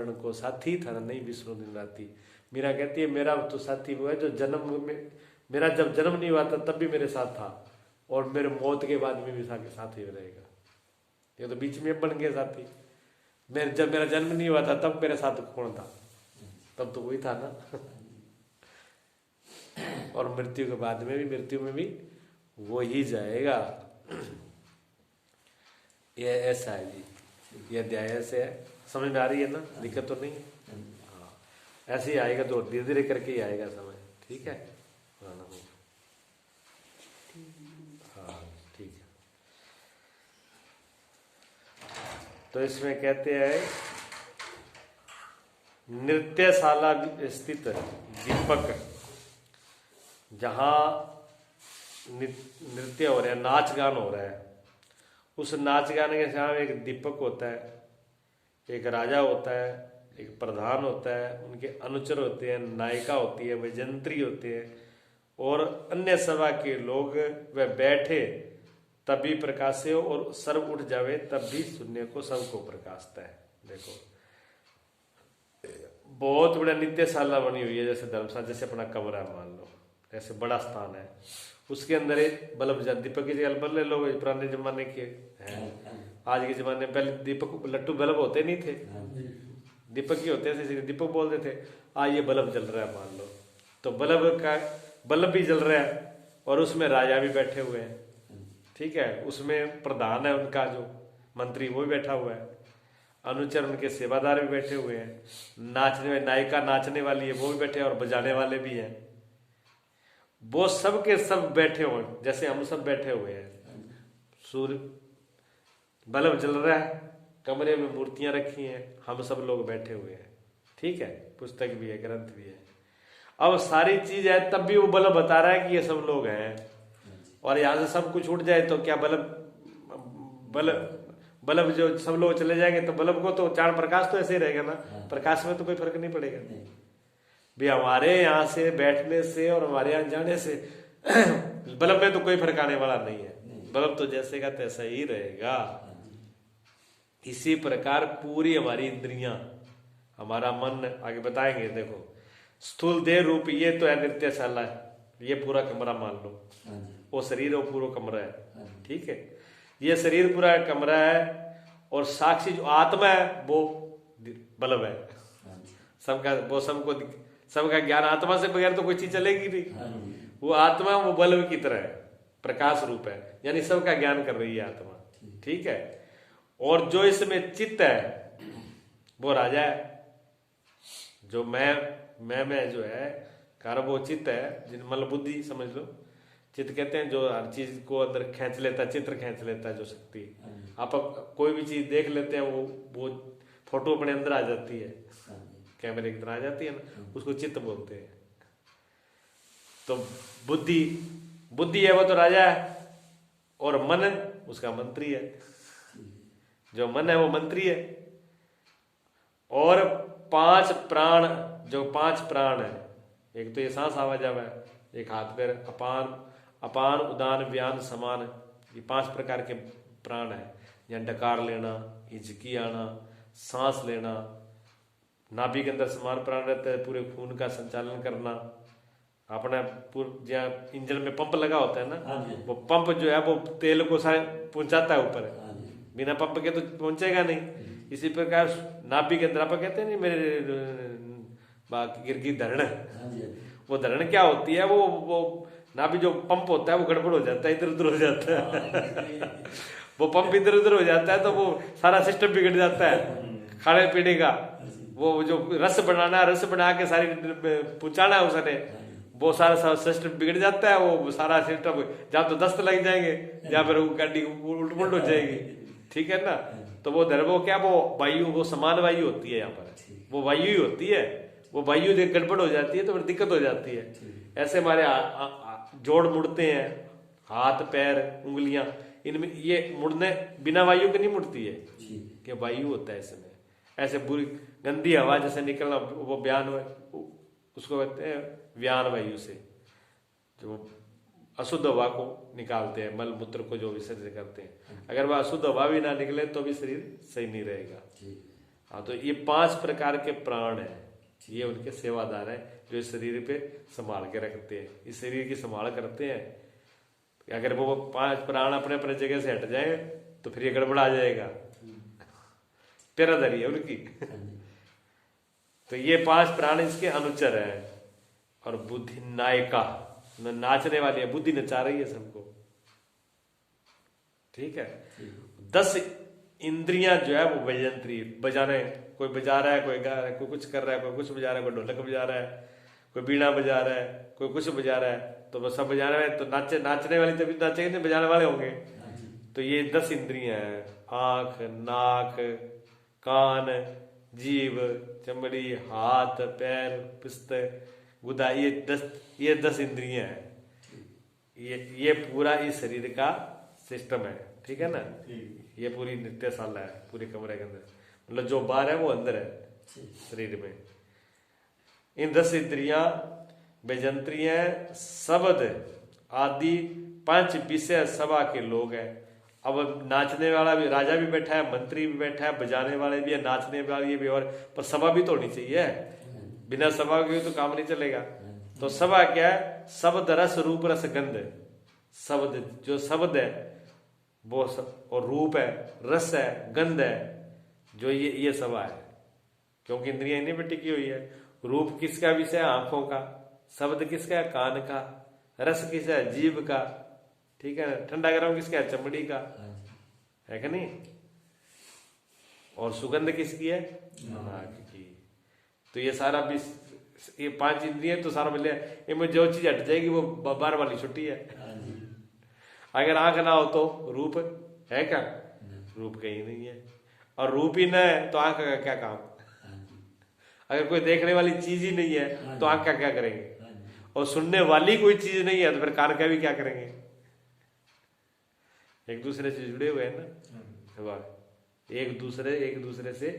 मरण को साथी, थाना नहीं विष्णु दिन राती। मीरा कहती है मेरा तो साथी वो है जो जन्म में, मेरा जब जन्म नहीं हुआ था तब भी मेरे साथ था, और मेरे मौत के बाद में भी साथ ही रहेगा। ये तो बीच में बन गया साथी। मेरे जब मेरा जन्म नहीं हुआ था तब मेरे साथ कौन था? तब तो वही था ना। और मृत्यु के बाद में भी, मृत्यु में भी वो ही जाएगा। ये ऐसा है जी, ये अध्याय ऐसे है। समझ में आ रही है ना? दिक्कत तो नहीं है? हाँ, ऐसे ही आएगा तो धीरे धीरे करके ही आएगा समय। ठीक है? हाँ ठीक है। तो इसमें कहते हैं नृत्यशाला स्थित दीपक, जहाँ नृत्य हो रहा है, नाच गान हो रहा है, उस नाच गान के सामने एक दीपक होता है, एक राजा होता है, एक प्रधान होता है, उनके अनुचर होते हैं, नायिका होती है, वैजंत्री होते हैं, और अन्य सभा के लोग वह बैठे तब भी प्रकाशे और सर्व उठ जावे तब भी शून्य को सबको प्रकाशता है। देखो बहुत बड़ा नित्यशाला बनी हुई है, जैसे धर्मशाला, जैसे अपना कमरा मान लो, ऐसे बड़ा स्थान है, उसके अंदर एक बल्ब, दीपक की जगह बल्ब ले लो, पुराने जमाने के हैं। आज के जमाने में पहले दीपक लट्टू बल्ब होते नहीं थे, दीपक ही होते थे, दीपक बोलते थे। आज ये बल्ब जल रहा है मान लो, तो बल्ब भी जल रहा है, और उसमें राजा भी बैठे हुए हैं। ठीक है? उसमें प्रधान है उनका जो मंत्री, वो भी बैठा हुआ है, अनुचर उनके सेवादार भी बैठे हुए हैं, नाचने नायिका नाचने वाली है वो भी बैठे हैं, और बजाने वाले भी हैं। वो सब के सब बैठे हुए जैसे हम सब बैठे हुए हैं। सूर्य बल्ब जल रहा है, कमरे में मूर्तियां रखी हैं, हम सब लोग बैठे हुए हैं। ठीक है? पुस्तक भी है, ग्रंथ भी है। अब सारी चीज है, तब भी वो बल्ब बता रहा है कि ये सब लोग हैं। और यहाँ से सब कुछ उठ जाए तो क्या बल्ब जो सब लोग चले जाएंगे तो बल्ब को तो चार प्रकाश तो ऐसे ही रहेगा ना, प्रकाश में तो कोई फर्क नहीं पड़ेगा भी। हमारे यहाँ से बैठने से और हमारे यहाँ जाने से बल्ब में तो कोई फर्क आने वाला नहीं है, बल्ब तो जैसे का तैसा ही रहेगा। इसी प्रकार पूरी हमारी इंद्रियां, हमारा मन, आगे बताएंगे। देखो स्थूल देह रूप ये तो है नृत्यशाला है, ये पूरा कमरा मान लो, वो शरीर वो पूरा कमरा है। ठीक है? ये शरीर पूरा कमरा है, और साक्षी जो आत्मा है वो बल्ब है। सबका वो सबका ज्ञान आत्मा से बगैर तो कोई चीज चलेगी नहीं। वो आत्मा वो बल्ब की तरह है, प्रकाश रूप है, यानी सबका ज्ञान कर रही है आत्मा। ठीक है? और जो इसमें चित्त है वो राजा है, जो मैं जो है कार वो चित्त है, जिन मतलब बुद्धि समझ लो। चित्त कहते हैं जो हर चीज को अंदर खींच लेता है, चित्र खींच लेता है, जो शक्ति। आप कोई भी चीज देख लेते हैं, वो फोटो अपने अंदर आ जाती है, कैमरे की तरह आ जाती है ना, उसको चित्त बोलते हैं। तो बुद्धि है वो तो राजा है, और मन उसका मंत्री है। जो मन है वो मंत्री है, और पांच प्राण है, एक तो ये सांस आवा जावा है, एक हाथ पैर, अपान उदान व्यान समान, ये 5 प्रकार के प्राण है। या डकार लेना, हिचकी आना, सांस लेना, नाभि के अंदर समान प्राण रहता है, पूरे खून का संचालन करना। अपना जहाँ इंजन में पंप लगा होता है ना, वो पंप जो है वो तेल को पहुंचाता है ऊपर, बिना पंप के तो पहुंचेगा नहीं। इसी प्रकार नाभि के अंदर आप कहते हैं नहीं मेरे गिरगी धरण, वो धरण क्या होती है, वो नाभि जो पंप होता है वो गड़बड़ हो जाता है, इधर उधर हो जाता है। वो पंप इधर उधर हो जाता है तो वो सारा सिस्टम बिगड़ जाता है खाने पीने का। वो जो रस बना के सारी पहुंचाना है उसने, वो सारा सिस्टम बिगड़ जाता है। वो सारा सिस्टम जहाँ तो दस्त लग जाएंगे, जहाँ पर गाड़ी उल्ट पुल्ट हो जाएगी। ठीक है ना? तो वो धर्म क्या, वो वायु, वो समान वायु होती है यहाँ पर, वो वायु ही होती है। वो वायु गड़बड़ हो जाती है तो फिर दिक्कत हो जाती है। ऐसे हमारे जोड़ मुड़ते हैं, हाथ पैर उंगलियां, इनमें ये मुड़ने बिना वायु के नहीं मुड़ती है, कि वायु होता है इसमें। ऐसे बुरी गंदी हवा जैसे निकलना, वो व्यान, उसको कहते हैं व्यान वायु से, जो अशुद्ध हवा को निकालते हैं, मल मूत्र को जो विसर्जन करते हैं। अगर वह अशुद्ध हवा भी ना निकले तो भी शरीर सही नहीं रहेगा। हाँ, तो ये 5 प्रकार के प्राण है, ये उनके सेवादार है जो इस शरीर पे संभाल के रखते हैं, इस शरीर की संभाल करते हैं। अगर वो 5 प्राण अपने अपने जगह से हट जाए तो फिर ये गड़बड़ा जाएगा, पैरादारी है उनकी। तो ये 5 प्राण इसके अनुचर है। और बुद्धि नायिका, नाचने वाली है, बुद्धि नचा रही है सबको, ठीक है। 10 इंद्रियां जो है वो व्यंत्री, बजाने, कोई बजा रहा है, कोई गा रहा है, कोई कुछ कर रहा है, कोई कुछ बजा रहा है, कोई ढोलक बजा रहा है, कोई बीड़ा बजा रहा है, कोई कुछ बजा रहा है, तो वो सब बजाने वाले, तो नाचने वाली तभी नाचेंगे नहीं, बजाने वाले होंगे। तो ये 10 इंद्रियां हैं, आंख, नाक, कान, जीभ, चमड़ी, हाथ, पैर, पित्त, गुदा, ये 10 इंद्रियां हैं। ये पूरा इस शरीर का सिस्टम है, ठीक है ना। ये पूरी नित्यशाला है, पूरे कमरे के अंदर, मतलब जो बाहर है वो अंदर है शरीर में। इन 10 इंद्रियां व्यंजंत्रियां, शब्द आदि 5 विषय सभा के लोग हैं। अब नाचने वाला भी, राजा भी बैठा है, मंत्री भी बैठा है, बजाने वाले भी है, नाचने वाले भी, और पर सभा भी तो होनी चाहिए, बिना सभा के तो काम नहीं चलेगा। तो सभा क्या है? शब्द, रस, रूप, रस, गंध। शब्द, जो शब्द है वो सब, और रूप है, रस है, गंध है, जो ये सभा है, क्योंकि इंद्रियां इन्हीं पे टिकी हुई है। रूप किसका विषय है? आंखों का। शब्द किसका है? कान का। रस किसका है? जीभ का, ठीक है। ठंडा गरम किसका है? चमड़ी का, है कि नहीं। और सुगंध किसकी है? नाक की। तो ये सारा भी, ये 5 इंद्रियां तो सारा मिले, इनमें जो चीज हट जाएगी वो बार वाली छुट्टी है। अगर आंख ना हो तो रूप है क्या? रूप कहीं नहीं है, और रूप ही न है तो आंख का क्या काम? अगर कोई देखने वाली चीज ही नहीं है तो आंख का क्या करेंगे? और सुनने वाली कोई चीज नहीं है तो फिर कान का भी क्या करेंगे? एक दूसरे से जुड़े हुए हैं ना, एक दूसरे से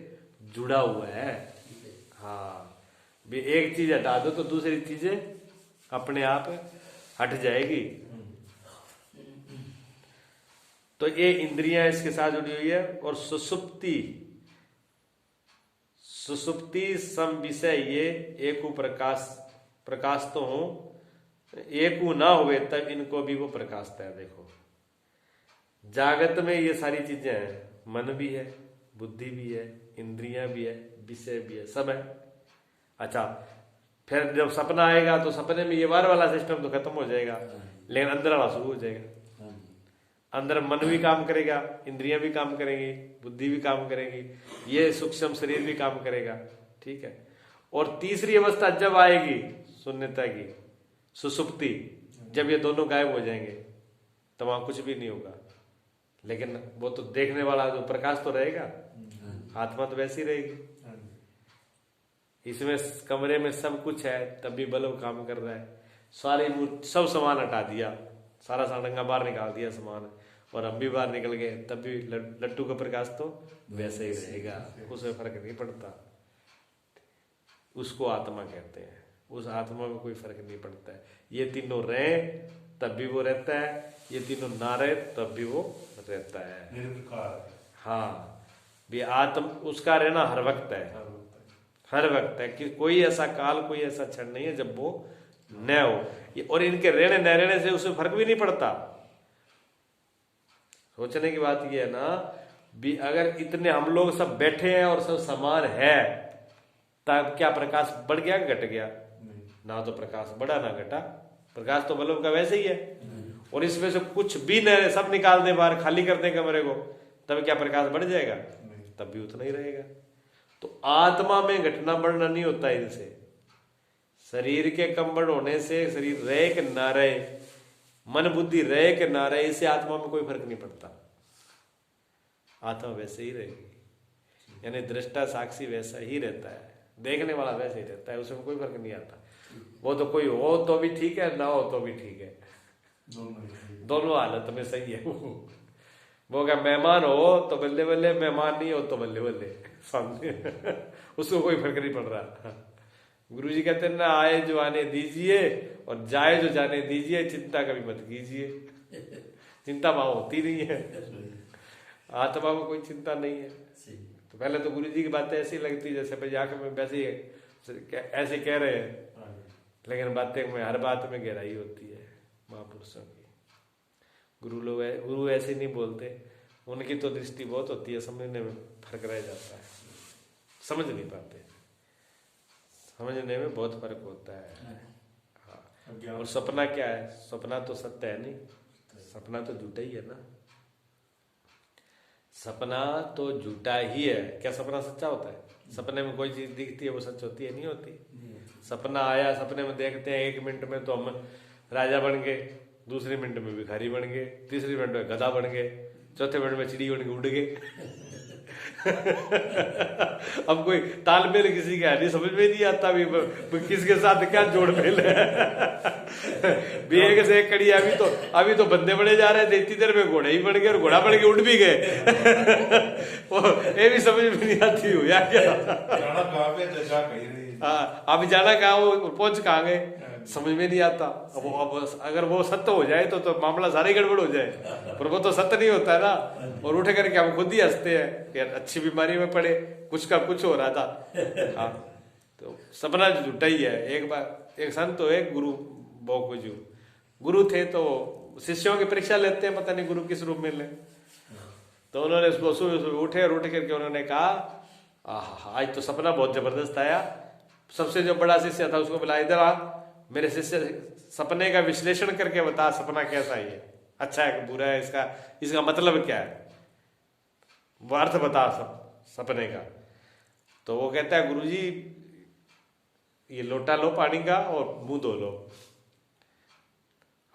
जुड़ा हुआ है। हाँ, भी एक चीज हटा दो तो दूसरी चीजें अपने आप हट जाएगी। तो ये इंद्रियां इसके साथ जुड़ी हुई है। और सुसुप्ति सम विषय, ये एकु प्रकाश तो हो, एकु ना हुए तब इनको भी वो प्रकाशता है। देखो, जागत में ये सारी चीजें हैं, मन भी है, बुद्धि भी है, इंद्रियां भी है, विषय भी है, सब है। अच्छा, फिर जब सपना आएगा तो सपने में ये बाहर वाला सिस्टम तो खत्म हो जाएगा, लेकिन अंदर वाला शुरू हो जाएगा। अंदर मन भी काम करेगा, इंद्रियां भी काम करेंगी, बुद्धि भी काम करेगी, ये सूक्ष्म शरीर भी काम करेगा, ठीक है। और तीसरी अवस्था जब आएगी शून्यता की, सुसुप्ति, जब ये दोनों गायब हो जाएंगे तब वहां कुछ भी नहीं होगा। लेकिन वो तो देखने वाला जो प्रकाश तो रहेगा, आत्मा तो वैसी रहेगी। इसमें कमरे में सब कुछ है तब भी बल्ब काम कर रहा है। सारे सब सामान हटा दिया, सारा सारंगा बाहर निकाल दिया सामान, और हम भी बाहर निकल गए तब भी लट्टू का प्रकाश तो वैसे ही रहेगा, उसमें फर्क नहीं पड़ता। उसको आत्मा कहते हैं, उस आत्मा में कोई फर्क नहीं पड़ता है। ये तीनों रहे तब भी वो रहता है, ये तीनों ना रहे तब भी वो रहता है। हाँ, भी आत्म उसका रहना हर वक्त है, हर वक्त है, कि कोई ऐसा काल, कोई ऐसा क्षण नहीं है जब वो न हो। और इनके रहने न रहने से उसमें फर्क भी नहीं पड़ता। सोचने की बात यह है ना, भी अगर इतने हम लोग सब बैठे हैं और सब समान है, तब क्या प्रकाश बढ़ गया घट गया? ना तो प्रकाश बढ़ा ना घटा, प्रकाश तो बल्ब का वैसे ही है। और इसमें से कुछ भी न, सब निकाल दे बाहर, खाली कर दे कमरे को, तब क्या प्रकाश बढ़ जाएगा? तब भी उतना ही रहेगा। तो आत्मा में घटना बढ़ना नहीं होता इनसे। शरीर के कम बढ़ होने से, शरीर रहे कि ना रहे, मन बुद्धि रहे कि ना रहे, इससे आत्मा में कोई फर्क नहीं पड़ता। आत्मा वैसे ही रहेगी, यानी दृष्टा साक्षी वैसा ही रहता है, देखने वाला वैसे ही रहता है, उसमें कोई फर्क नहीं आता। वो तो कोई हो तो भी ठीक है, ना हो तो भी ठीक है, दोनों हालत में सही है। वो क्या मेहमान हो तो बल्ले बल्ले, मेहमान नहीं हो तो बल्ले बल्ले, समझे। उसको कोई फर्क नहीं पड़ रहा। गुरु जी कहते हैं ना, आए जो आने दीजिए और जाए जो जाने दीजिए, चिंता कभी मत कीजिए। चिंता वहां होती नहीं है, आत्मा में कोई चिंता नहीं है। तो पहले तो गुरु जी की बातें ऐसी लगती जैसे भाई आंख में वैसे ऐसे कह रहे हैं, लेकिन बातें में हर बात में गहराई होती है महापुरुषों की। गुरु ऐसे नहीं बोलते, उनकी तो दृष्टि बहुत होती है, समझने में फर्क रह जाता है, समझ नहीं पाते, समझने में बहुत फर्क होता है। हाँ, और सपना क्या है? सपना तो सत्य है नहीं, सपना तो झूठा ही है ना, सपना तो झूठा ही है। क्या सपना सच्चा होता है? सपने में कोई चीज दिखती है वो सच होती है? नहीं होती। सपना आया, सपने में देखते हैं 1 मिनट में तो हम राजा बन गए, दूसरे मिनट में भिखारी बन गए, तीसरे मिनट में गधा बन गए, चौथे मिनट में चिड़ी बन के उड़ गए। अब कोई तालमेल किसी का नहीं, समझ में नहीं आता भी किसके साथ क्या जोड़ मेल है। एक से एक कड़ी, अभी तो बंदे बने जा रहे थे, इतनी देर में घोड़े ही बन गए और घोड़ा बन के उड़ भी गए। ये भी समझ में नहीं आती हो या क्या। अभी जाना कहाँ, वो पहुंच कहाँ गए, समझ में नहीं आता। अब अगर वो सत्य हो जाए तो मामला सारे गड़बड़ हो जाए, पर वो तो सत्य नहीं होता है ना। और उठ करके हम खुद ही हंसते हैं कि अच्छी बीमारी में पड़े, कुछ का कुछ हो रहा था। हाँ, तो सपना झूठा ही है। एक बार एक संत तो एक गुरु थे, तो शिष्यों की परीक्षा लेते हैं, पता नहीं गुरु किस रूप में ले। तो उन्होंने उसको सुबह उठे और उठ करके उन्होंने कहा, आज तो सपना बहुत जबरदस्त आया। सबसे जो बड़ा शिष्य था उसको बुलाया, इधर आ, मेरे शिष्य सपने का विश्लेषण करके बता, सपना कैसा है, अच्छा है कि बुरा है, इसका मतलब क्या है, वो अर्थ बता सपने का। तो वो कहता है, गुरुजी ये लोटा लो पानी का और मुंह धो लो।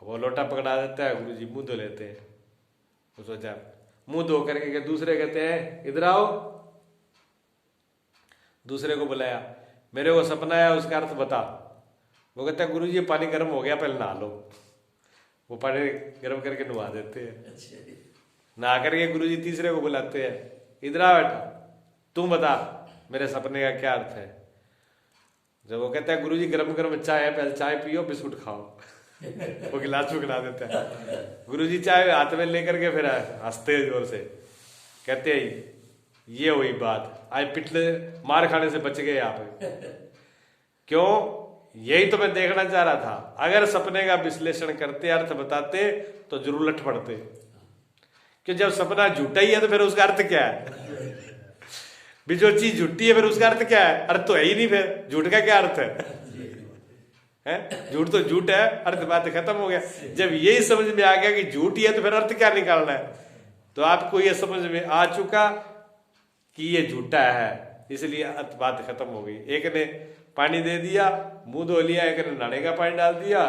वो लोटा पकड़ा देता है, गुरुजी मुंह धो लेते हैं। वो सोचा मुंह धो करके दूसरे कहते हैं, इधर आओ। दूसरे को बुलाया, मेरे को सपना आया, उसका अर्थ बता। वो कहता है, गुरुजी पानी गर्म हो गया, पहले नहा लो। वो पानी गर्म करके नहा देते हैं। नहा करके गुरुजी तीसरे को बुलाते हैं, इधर आ बेटा, तुम बता मेरे सपने का क्या अर्थ है। जब वो कहता है, गुरुजी गरम गरम चाय है, पहले चाय पियो, बिस्कुट खाओ। वो गिलास में गिला देता है। गुरुजी चाय हाथ में लेकर के फिर हंसते हैं जोर से, कहते हैं, ये हुई बात, आज पिछले मार खाने से बच गए आप। क्यों? यही तो मैं देखना चाह रहा था। अगर सपने का विश्लेषण करते, अर्थ बताते, तो जरूर लट पड़ते। कि जब सपना झूठा ही है तो फिर उसका अर्थ क्या है? भी जो चीज झूठी है फिर उसका अर्थ क्या है? अर्थ तो है ही नहीं, फिर झूठ का क्या अर्थ है? झूठ तो झूठ है, अर्थ बात खत्म हो गया। जब यही समझ में आ गया कि झूठ ही है तो फिर अर्थ क्या निकालना है? तो आपको यह समझ में आ चुका कि ये झूठा है, इसलिए अर्थ बात खत्म हो गई। एक ने पानी दे दिया, मुंह धो लिया, एक ने नहाने का पानी डाल दिया,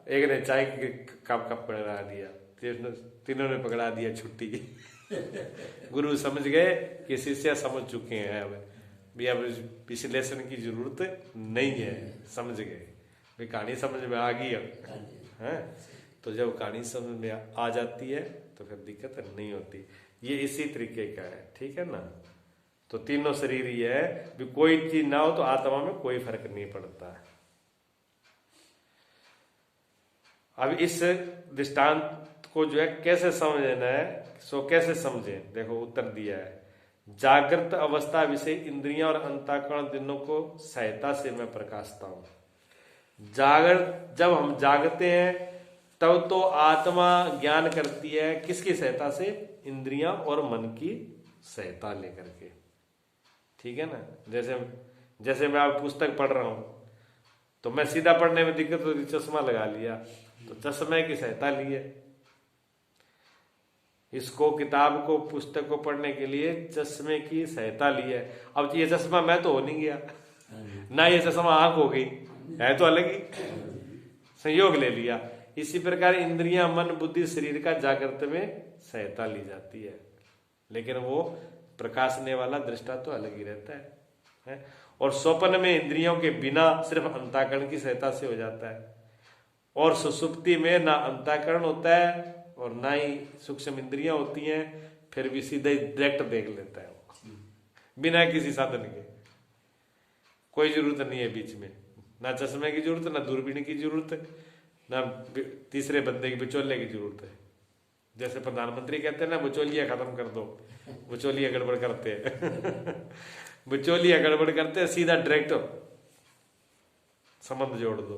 एक ने चाय के कप पकड़ा दिया, तीनों ने पकड़ा दिया छुट्टी। गुरु समझ गए कि शिष्य समझ चुके हैं, अब विश्लेषण की जरूरत नहीं है, समझ गए। भाई कहानी समझ में आ गई है। तो जब कहानी समझ में आ जाती है तो फिर दिक्कत नहीं होती। ये इसी तरीके का है, ठीक है ना। तो तीनों शरीर ही है, भी कोई चीज ना हो तो आत्मा में कोई फर्क नहीं पड़ता है। अब इस दृष्टांत को जो है कैसे समझना है, सो कैसे समझे, देखो उत्तर दिया है। जागृत अवस्था विषय इंद्रियां और अंतःकरण तीनों को सहायता से मैं प्रकाशता हूं। जब हम जागते हैं तब तो आत्मा ज्ञान करती है, किसकी सहायता से? इंद्रियां और मन की सहायता लेकर के, ठीक है ना। जैसे मैं आप पुस्तक पढ़ रहा हूं तो मैं सीधा पढ़ने में दिक्कत होती, चश्मा लगा लिया, तो चश्मे की सहायता ली है। इसको किताब को पुस्तक को पढ़ने के लिए चश्मे की सहायता ली है। अब ये चश्मा मैं तो हो नहीं गया ना, ये चश्मा आंख हो गई, है तो अलग ही, संयोग ले लिया। इसी प्रकार इंद्रियां, मन, बुद्धि, शरीर का जागृत में सहायता ली जाती है, लेकिन वो प्रकाशने वाला दृष्टा तो अलग ही रहता है। और स्वप्न में इंद्रियों के बिना सिर्फ अंतःकरण की सहायता से हो जाता है। और सुसुप्ति में ना अंतःकरण होता है और ना ही सूक्ष्म इंद्रियां होती हैं, फिर भी सीधे डायरेक्ट देख लेता है वो, बिना किसी साधन के। कोई जरूरत नहीं है बीच में, ना चश्मे की जरूरत, ना दूरबीन की जरूरत, ना तीसरे बंदे के बिचौले की जरूरत है। जैसे प्रधानमंत्री कहते हैं ना, बिचौलिया खत्म कर दो, बिचौलिया गड़बड़ करते हैं बिचौलिया गड़बड़ करते हैं, सीधा डायरेक्ट संबंध जोड़ दो,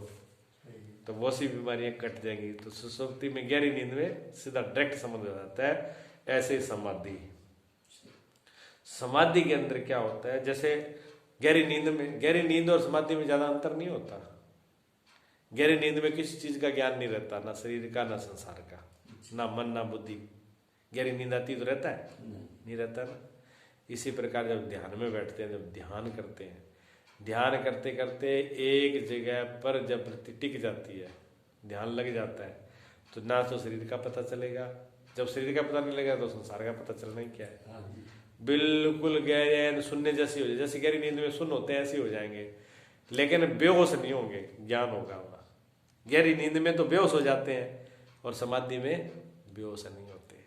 तो वो सी बीमारियां कट जाएंगी। तो सुसुप्ति में, गहरी नींद में सीधा डायरेक्ट संबंध हो जाता है। ऐसे ही समाधि, समाधि के अंदर क्या होता है, जैसे गहरी नींद में, गहरी नींद और समाधि में ज्यादा अंतर नहीं होता। गहरी नींद में किसी चीज का ज्ञान नहीं रहता, ना शरीर का ना संसार का, ना मन ना बुद्धि। गहरी नींद आती तो रहता है, नहीं रहता ना। इसी प्रकार जब ध्यान में बैठते हैं, जब ध्यान करते हैं, ध्यान करते करते एक जगह पर जब वृत्ति टिक जाती है, ध्यान लग जाता है, तो ना तो शरीर का पता चलेगा, जब शरीर का पता नहीं लगेगा तो संसार का पता चलना ही क्या है। बिल्कुल गहरे शून्य जैसी हो जाए, जैसे गहरी नींद में शून्य होते हैं ऐसे हो जाएंगे, लेकिन बेहोश नहीं होंगे, ज्ञान होगा वहाँ। गहरी नींद में तो बेहोश हो जाते हैं, और समाधि में बेहोश नहीं होते,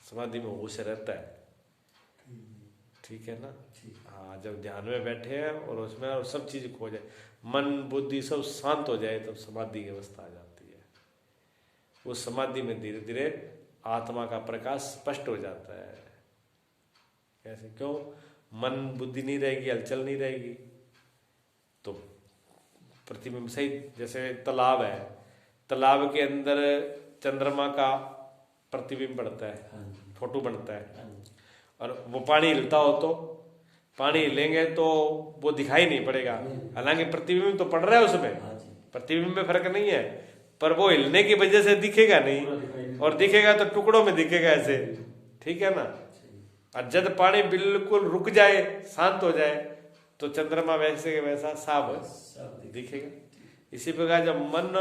समाधि में होश रहता है। ठीक है ना। हाँ, जब ध्यान में बैठे हैं और उसमें और सब चीज खो जाए, मन बुद्धि सब शांत हो जाए, तब समाधि की अवस्था आ जाती है। उस समाधि में धीरे धीरे आत्मा का प्रकाश स्पष्ट हो जाता है। कैसे? क्यों? मन बुद्धि नहीं रहेगी, हलचल नहीं रहेगी, तो प्रतिबिंब सही। जैसे तालाब है, तालाब के अंदर चंद्रमा का प्रतिबिंब पड़ता है, फोटो बनता है, और वो पानी हिलता हो तो पानी हिलेंगे तो वो दिखाई नहीं पड़ेगा, हालांकि प्रतिबिंब तो पड़ रहा है उसमें, प्रतिबिंब में फर्क नहीं है, पर वो हिलने की वजह से दिखेगा नहीं, और दिखेगा तो टुकड़ों में दिखेगा ऐसे। ठीक है ना। और जब पानी बिल्कुल रुक जाए, शांत हो जाए, तो चंद्रमा वैसे वैसा साफ दिखेगा। इसी प्रकार जब मन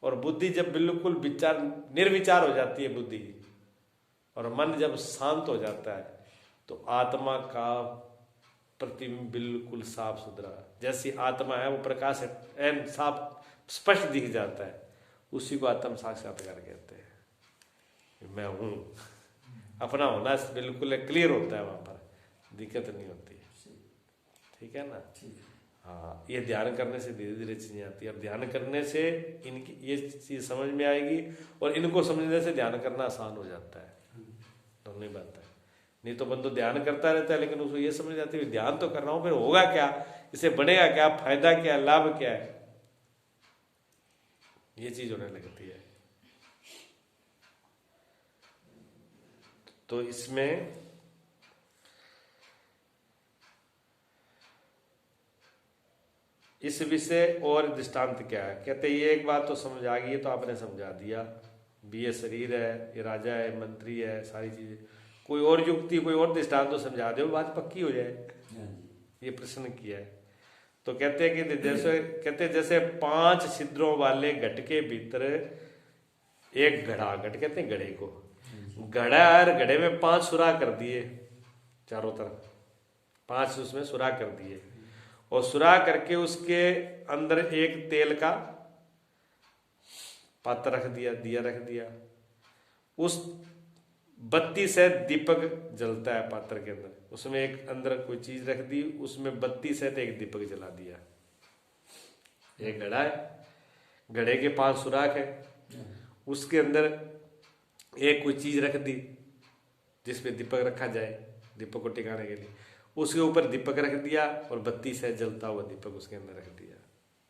और बुद्धि जब बिल्कुल विचार निर्विचार हो जाती है बुद्धि, और मन जब शांत हो जाता है, तो आत्मा का प्रतिबिंब बिल्कुल साफ सुथरा, जैसी आत्मा है वो प्रकाश एन साफ स्पष्ट दिख जाता है। उसी को आत्म साक्षात्कार कहते हैं। मैं हूँ, अपना होना बिल्कुल क्लियर होता है, वहां पर दिक्कत नहीं होती। ठीक है ना। हाँ, ये ध्यान करने से धीरे धीरे चीजें आती है, और ध्यान करने से इनकी ये चीज समझ में आएगी, और इनको समझने से ध्यान करना आसान हो जाता है। दोनों ही बात है। नहीं तो बंदो ध्यान करता रहता है, लेकिन उसको ये समझ जाती है ध्यान तो कर रहा हूं, फिर होगा क्या, इससे बनेगा क्या, फायदा क्या, लाभ क्या है, ये चीज होने लगती है। तो इसमें इस विषय और दृष्टांत क्या है, कहते ये एक बात तो समझ आ गई, तो आपने समझा दिया भी ये शरीर है, ये राजा है, मंत्री है, सारी चीजें। कोई और युक्ति, कोई और दृष्टांत तो समझा दो, बात पक्की हो जाए। ये प्रश्न किया है। तो कहते हैं कि जैसे 5 छिद्रों वाले घट के भीतर एक घड़ा, घट कहते हैं घड़े को, घड़ा, और घड़े में 5 सुराख कर दिए चारों तरफ, 5 उसमें सुराख कर दिए, और सुराख करके उसके अंदर एक तेल का पात्र रख दिया, दिया रख दिया, उस बत्ती से दीपक जलता है पात्र के अंदर, उसमें एक अंदर कोई चीज रख दी, उसमें बत्ती से एक दीपक जला दिया। एक घड़ा है, घड़े के 5 सुराख है, उसके अंदर एक कोई चीज रख दी जिसपे दीपक रखा जाए, दीपक को टिकाने के लिए, उसके ऊपर दीपक रख दिया, और बत्ती से जलता हुआ दीपक उसके अंदर रख दिया।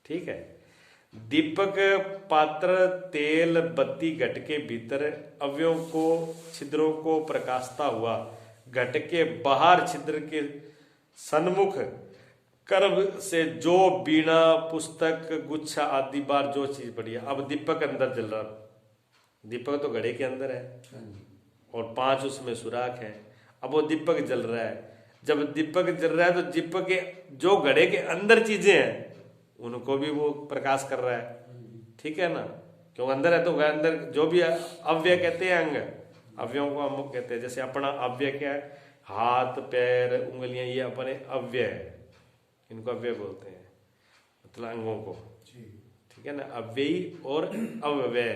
ठीक है। दीपक, पात्र, तेल, बत्ती घट के भीतर अवयवों को, छिद्रों को प्रकाशता हुआ घट के बाहर छिद्र के सन्मुख कर्म से जो बीणा, पुस्तक, गुच्छा आदि बार जो चीज पड़ी है, अब दीपक अंदर जल रहा, दीपक तो घड़े के अंदर है और 5 उसमें सुराख है, अब वो दीपक जल रहा है। जब दीपक जल रहा है तो दीपक के जो घड़े के अंदर चीजें हैं उनको भी वो प्रकाश कर रहा है। ठीक है ना। क्यों अंदर है तो अंदर जो भी अव्यय कहते हैं, अंग, अव्ययों को हम कहते हैं। जैसे अपना अव्यय क्या है, हाथ, पैर, उंगलियां, ये अपने अव्यय है, इनको अव्यय बोलते हैं, मतलब अंगों को। ठीक है ना। अव्ययी और अव्यय,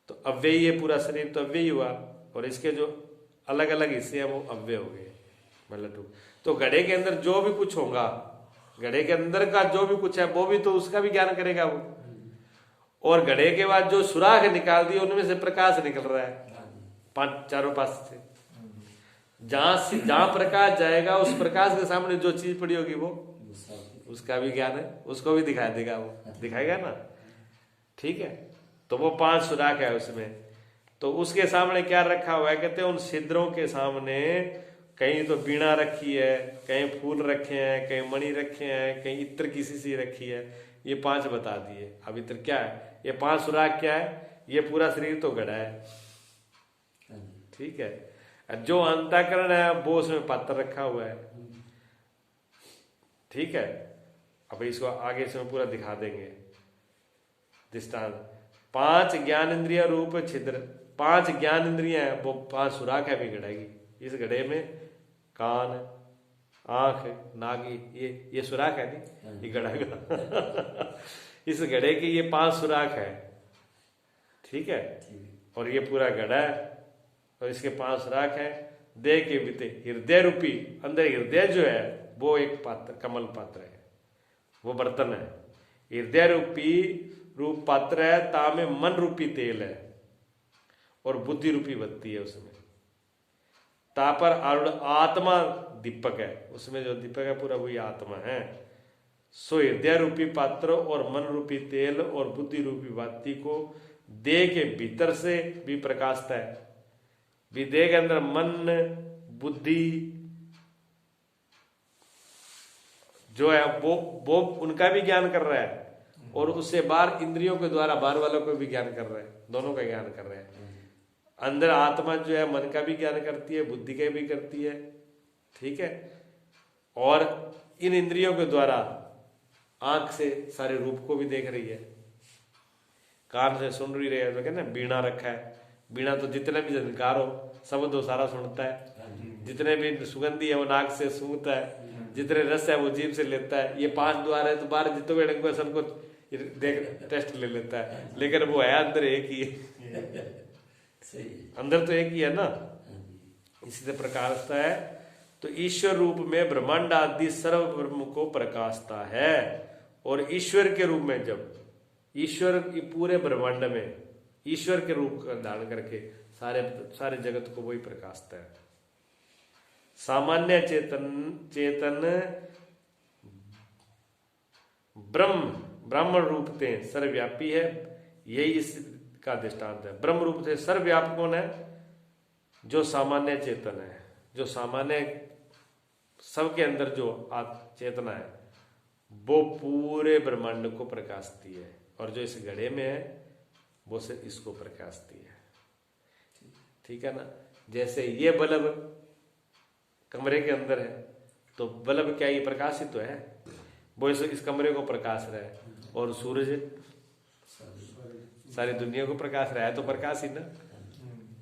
तो अव्ययी ये पूरा शरीर तो अव्ययी हुआ, और इसके जो अलग अलग हिस्से हैं वो अव्यय हो गए, मतलब। तो घड़े के अंदर जो भी कुछ होगा, घड़े के अंदर का जो भी कुछ है वो भी तो उसका भी ज्ञान करेगा वो, और घड़े के बाद जो सुराख निकाल दिए उनमें से प्रकाश निकल रहा है चारों पास से। जहां प्रकाश जाएगा उस प्रकाश के सामने जो चीज पड़ी होगी वो उसका भी ज्ञान है, उसको भी दिखा देगा, वो दिखाएगा ना। ठीक है, तो वो 5 सुराख है उसमें। तो उसके सामने क्या रखा हुआ है, कहते हैं उन छिद्रों के सामने कहीं तो बीणा रखी है, कहीं फूल रखे हैं, कहीं मणि रखे हैं, कहीं इत्र की शीशी रखी है। ये 5 बता दिए। अब इत्र क्या है, ये 5 सुराख क्या है, ये पूरा शरीर तो गड़ा है। ठीक है, जो अंतःकरण है वो उसमें पात्र रखा हुआ है। ठीक है, अब इसको आगे से पूरा दिखा देंगे दृष्टांत। 5 ज्ञान इंद्रिय रूप छिद्र, 5 ज्ञान इंद्रियां हैं, वो 5 सुराख है भी घड़े की। इस घड़े में कान, आंख, नागी, ये सुराख है नहीं, ये घड़ा का इस घड़े के ये 5 सुराख है। ठीक है, और ये पूरा घड़ा है और इसके 5 सुराख है। देह के बीते हृदय रूपी, अंदर हृदय जो है वो एक पात्र, कमल पात्र है, वो बर्तन है। हृदय रूप पात्र है, तामे मन रूपी तेल है और बुद्धि रूपी बत्ती है उसमें। तापर आरूढ़ आत्मा दीपक है, उसमें जो दीपक है पूरा वही आत्मा है। सो हृदय रूपी पात्र और मन रूपी तेल और बुद्धि रूपी बत्ती को देह के भीतर से भी प्रकाशता है। भी देह के अंदर मन, बुद्धि जो है वो उनका भी ज्ञान कर रहा है और उससे बाहर इंद्रियों के द्वारा बाहर वालों को भी ज्ञान कर रहे हैं, दोनों का ज्ञान कर रहे हैं। अंदर आत्मा जो है मन का भी ज्ञान करती है, बुद्धि का भी करती है। ठीक है, और इन इंद्रियों के द्वारा आंख से सारे रूप को भी देख रही है, कान से सुन रही है। तो कहते हैं बीणा रखा है, बीणा तो जितने भी झनकार हो शब्द वो सारा सुनता है, जितने भी सुगंधी है वो नाक से सूंघता है, जितने रस है वो जीभ से लेता है। ये 5 द्वार है तो बाहर जितने भी सबको देख टेस्ट ले लेता है, लेकिन वो है अंदर एक ही है, अंदर तो एक ही है ना। इसी से प्रकाशता है। तो ईश्वर रूप में ब्रह्मांड आदि सर्व ब्रह्म को प्रकाशता है। और ईश्वर के रूप में, जब ईश्वर की पूरे ब्रह्मांड में ईश्वर के रूप का धारण करके सारे जगत को वही प्रकाशता है। सामान्य चेतन ब्रह्म रूप से सर्वव्यापी है, यही इसका दृष्टांत है। ब्रह्म रूप से सर्वव्यापक कौन है, जो सामान्य चेतन है, जो सामान्य सबके अंदर जो चेतना है वो पूरे ब्रह्मांड को प्रकाशती है। और जो इस घड़े में है वो सिर्फ इसको प्रकाशती है। ठीक है ना। जैसे ये बल्ब कमरे के अंदर है तो बल्ब क्या, ये प्रकाशित तो है, वो इस कमरे को प्रकाश रहा है। और सूरज सारी दुनिया को प्रकाश रहा है, तो प्रकाश ही ना।